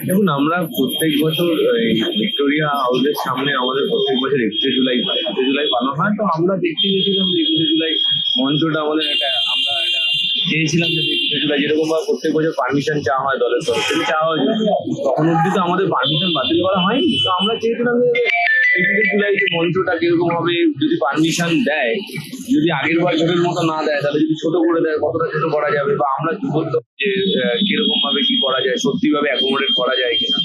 দেখুন, আমরা প্রত্যেক বছর এই ভিক্টোরিয়া হাউসের সামনে আমাদের প্রত্যেক বছর 21শে জুলাই হয়। 21শে জুলাই পালন হয়, তো আমরা দেখতে গেছিলাম যে 21শে জুলাই মঞ্চটা আমাদের আমরা এটা চেয়েছিলাম যে 21শে জুলাই যেরকম ভাবে প্রত্যেক বছর পারমিশন চাওয়া হয় দলের তরফ থেকে চাওয়া হয়েছিল, তখন অব্দি তো আমাদের পারমিশন বাতিল করা হয়নি। তো আমরা চেয়েছিলাম যে 21শে জুলাই যে মঞ্চটা কিরকম হবে, যদি পারমিশন দেয়, যদি আগের বছরের মতো না দেয় তাহলে যদি ছোট করে দেয় কতটা ছোট করা যাবে, বা আমরা বলতাম যে কিরকম ভাবে কি করা যায়, সত্যি ভাবে অ্যাকোমোডেট করা যায় কিনা।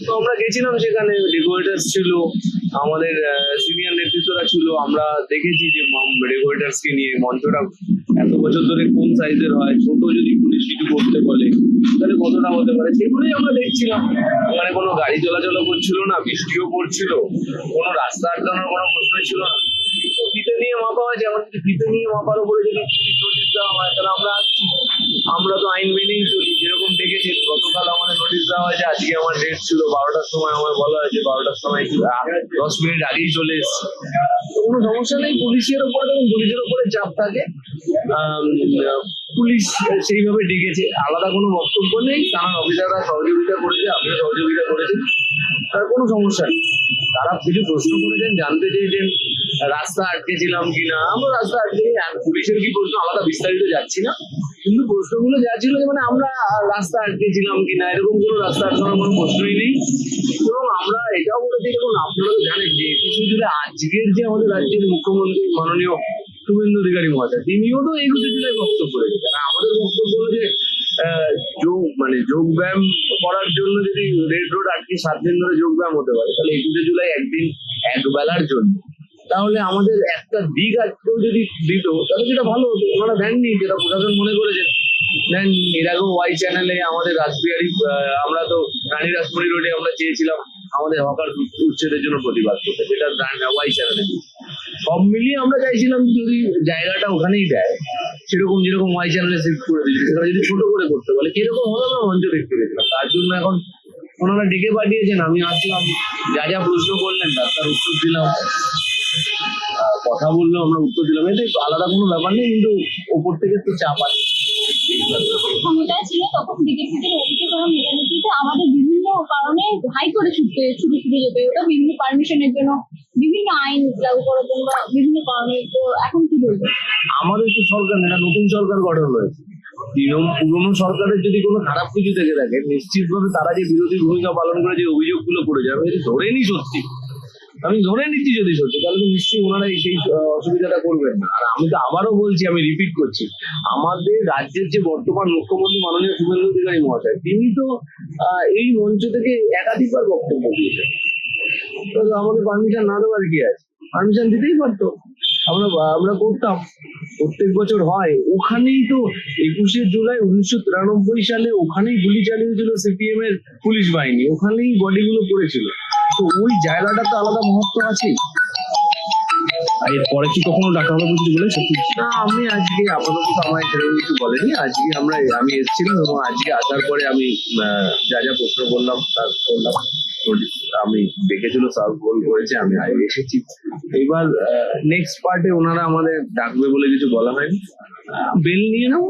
তো আমরা গেছিলাম, সেখানে ডেকোরেটার্স ছিল, আমাদের সিনিয়র নেতৃত্বরা ছিল, আমরা দেখেছি যে ডেকোরেটার্স কে নিয়ে মঞ্চটা এত বছর ধরে কোন সাইজের হয়, ছোট যদি পুলিশ কিছু করতে বলে তাহলে কতটা হতে পারে, সেগুলোই আমরা দেখছিলাম। ওখানে কোনো গাড়ি চলাচলও করছিল না, বৃষ্টিও পড়ছিল, কোনো রাস্তা আটকানোর কোনো প্রশ্নই ছিল না। তো ফিতে নিয়ে মাপা হয়, যেমন যদি ফিতে নিয়ে মাপার উপরে যদি নোটিশ দেওয়া হয় তাহলে আমরা আসছি। আমরা তো আইন মেনেই চলি, যেরকম দেখেছি গতকাল আমাদের নোটিশ দেওয়া হয়েছে, আজকে আমার ডেট ছিল 12টার সময়, আমার বলা হয়েছে 12টার সময় 10 মিনিট আগেই চলে এসছে। কোনো সমস্যা নেই, পুলিশের উপরে যখন পুলিশের উপরে চাপ থাকে, পুলিশ সেইভাবে ডেকেছে, আলাদা কোনো বক্তব্য নেই। তারা অফিসাররা সহযোগিতা করেছে, আপনি সহযোগিতা করেছেন, তার কোনো সমস্যা নেই। তারা কিছু প্রশ্ন করেছেন, জানতে চেয়েছেন রাস্তা আটকেছিলাম কিনা, আমরা রাস্তা আটকে পুলিশের কি প্রশ্ন আলাদা বিস্তারিত যাচ্ছি না, কিন্তু প্রশ্নগুলো যা ছিল যে মানে আমরা রাস্তা আটকেছিলাম কিনা, এরকম কোনো রাস্তা আটকানোর কোনো প্রশ্নই নেই। এবং আমরা এটাও বলেছি, দেখুন আপনারা তো জানেন যে 21শে জুলাই আজকের যে আমাদের রাজ্যের মুখ্যমন্ত্রী মাননীয় শুভেন্দু অধিকারী মহাশয়, তিনিও তো 21শে জুলাই বক্তব্য রেখেছেন। আমাদের বক্তব্য হলো যে যোগ ব্যায়াম করার জন্য যদি রেড রোড আটকে 7 দিন ধরে যোগ ব্যায়াম হতে পারে, তাহলে 21শে জুলাই একদিন এক বেলার জন্য, তাহলে আমাদের একটা দিক আজকেও যদি দিত তাহলে সেটা ভালো হতো। ওনারা দেননি, যেটা প্রশাসন মনে করেছেন দেন। এর আগেও ওয়াই চ্যানেলে আমাদের রাসবিহারী, আমরা তো রানী রাসমণি রোডে আমরা চেয়েছিলাম আমাদের হকার উচ্ছেদের জন্য প্রতিবাদ করতে, যেটা ওয়াই চ্যানেলে। সব মিলিয়ে আমরা চাইছিলাম যদি জায়গাটা ওখানেই দেয়, সেরকম যেরকম ওয়াই চ্যানেলে শিফট করে দিয়েছে, সেটা যদি ছোট করে করতে বলে কিরকম হবে আমরা মঞ্চ দেখতে গেছিলাম। তার জন্য এখন ওনারা ডেকে পাঠিয়েছেন, আমি আসলাম, যা যা প্রশ্ন করলেন তার উত্তর দিলাম, কথা বললাম, আমরা উত্তর দিলাম, এতে আলাদা কোনো ব্যাপার নেই। কিন্তু ওপর থেকে তো চাপ আছে। ক্ষমতায় ছিল তখন বিজেপিদের অভিযোগ এবং মেটানিটিতে আমাদের বিভিন্ন কারণে হাই করে ছুটে যেতে হতো, বিভিন্ন পারমিশনের জন্য, বিভিন্ন আইন লাগু করার জন্য, বা বিভিন্ন কারণে। তো এখন কি বলবো, আমাদের তো সরকার না, নতুন সরকার গঠন হয়েছে। পুরনো সরকারের যদি কোনো খারাপ কিছু থেকে থাকে, নিশ্চিতভাবে তারা যে বিরোধী ভূমিকা পালন করে যে অভিযোগগুলো করে যাবে, যদি ধরে নি সত্যি, আমি ধরে নিচ্ছি যদি সত্যি, তাহলে তো নিশ্চয়ই ওনারা সেই অসুবিধাটা করবেন না। আর আমি তো আবারও বলছি, আমি রিপিট করছি, আমাদের রাজ্যের যে বর্তমান মুখ্যমন্ত্রী মাননীয় শুভেন্দু অধিকারী মহাশয়, তিনি তো এই মঞ্চ থেকে একাধিকবার বক্তব্য দিয়েছেন। তো আমাদের পারমিশন না দেওয়ার কি আছে, পারমিশন দিতেই পারতো, আমরা করতাম। প্রত্যেক বছর হয়, ওখানেই তো 21শে জুলাই 1993 সালে ওখানেই গুলি চালিয়েছিল সিপিএম এর পুলিশ বাহিনী, ওখানেই বডিগুলো পড়েছিল। তো ওই জায়গাটা তো আলাদা মহত্ব আছে। এরপরে কি কখনো ডাকা হবে কিছু বলেছে? না, আমি আজকে আপাতত আমার সেরকম কিছু বলেনি। আজকে আমি এসেছিলাম, এবং আজকে আসার পরে আমি যা যা প্রশ্ন করলাম তার করলাম। আমি দেখেছিল সার্ভ গোল করেছে, আমি আগে এসেছি। এবার নেক্সট পার্টে ওনারা আমাদের ডাকবে বলে কিছু বলা হয়নি, বেল নিয়ে নাও।